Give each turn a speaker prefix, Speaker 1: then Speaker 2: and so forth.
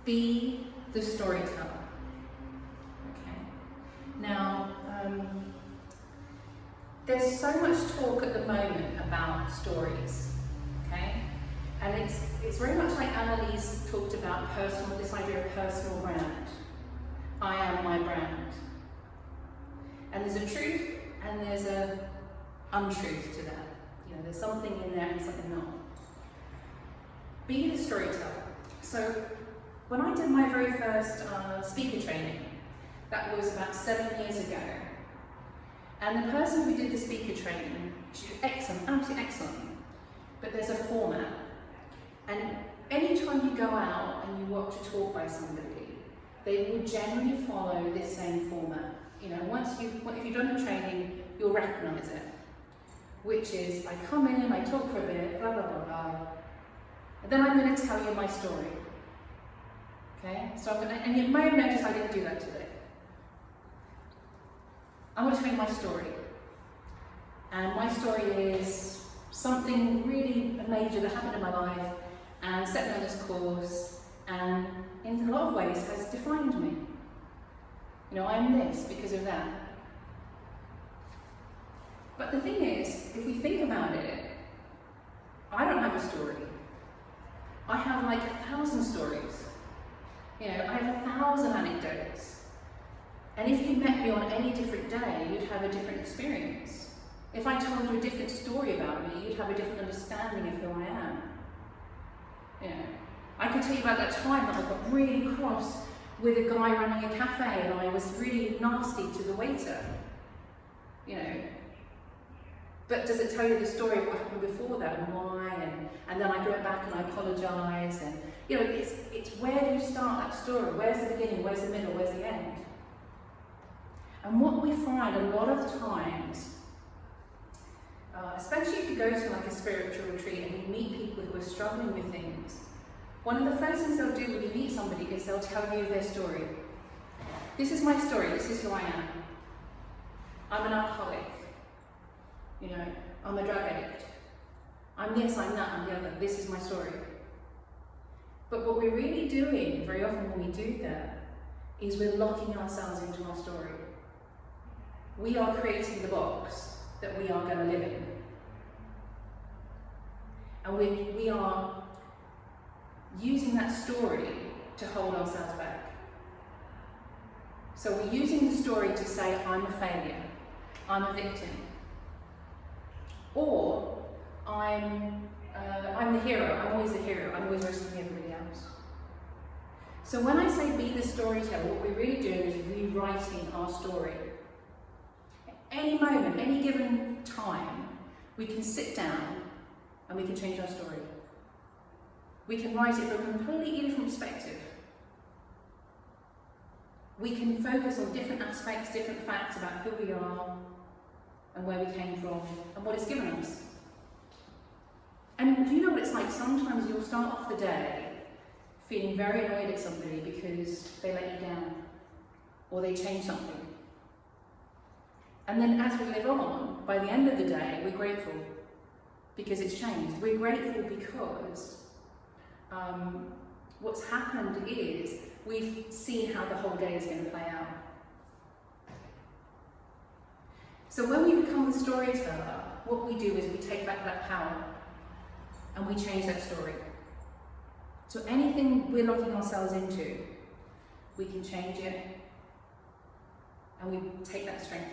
Speaker 1: Be the storyteller. Okay. Now, there's so much talk at the moment about stories, okay? And it's very much like Annalise talked about this idea of personal brand. I am my brand. And there's a truth and there's an untruth to that. You know, there's something in there and something not. Be the storyteller. So when I did my very first speaker training, that was about 7 years ago, and the person who did the speaker training, she was excellent, absolutely excellent, but there's a format. And anytime you go out and you watch a talk by somebody, they will generally follow this same format. You know, if you've done the training, you'll recognise it, which is I come in, I talk for a bit, blah, blah, blah, blah, and then I'm going to tell you my story. Okay? So and you may have noticed I didn't do that today. I want to tell you my story. And my story is something really major that happened in my life and set me on this course, and in a lot of ways has defined me. You know, I'm this because of that. But the thing is, if we think about it, I don't have a story. I have like 1,000 stories. You know, I have 1,000 anecdotes. And if you met me on any different day, you'd have a different experience. If I told you a different story about me, you'd have a different understanding of who I am. You know, I could tell you about that time that I got really cross with a guy running a cafe and I was really nasty to the waiter. You know, but does it tell you the story of what happened before that and why? And then I go back and I apologise, and you know, it's where do you start that story? Where's the beginning? Where's the middle? Where's the end? And what we find a lot of times, especially if you go to like a spiritual retreat and you meet people who are struggling with things, one of the first things they'll do when you meet somebody is they'll tell you their story. This is my story, this is who I am. I'm an alcoholic. You know, I'm a drug addict. I'm this, I'm that, I'm the other. This is my story. But what we're really doing, very often when we do that, is we're locking ourselves into our story. We are creating the box that we are going to live in. And we are using that story to hold ourselves back. So we're using the story to say, I'm a failure, I'm a victim, or I'm the hero, I'm always the hero, I'm always rescuing everybody else. So when I say be the storyteller, what we're really doing is rewriting our story. At any moment, any given time, we can sit down and we can change our story. We can write it from a completely different perspective. We can focus on different aspects, different facts about who we are and where we came from and what it's given us. And do you know what it's like? Sometimes you'll start off the day feeling very annoyed at somebody because they let you down or they changed something. And then as we live on, by the end of the day, we're grateful because it's changed. We're grateful because what's happened is we've seen how the whole day is going to play out. So when we become the storyteller, what we do is we take back that power and we change that story. So anything we're locking ourselves into, we can change it and we take that strength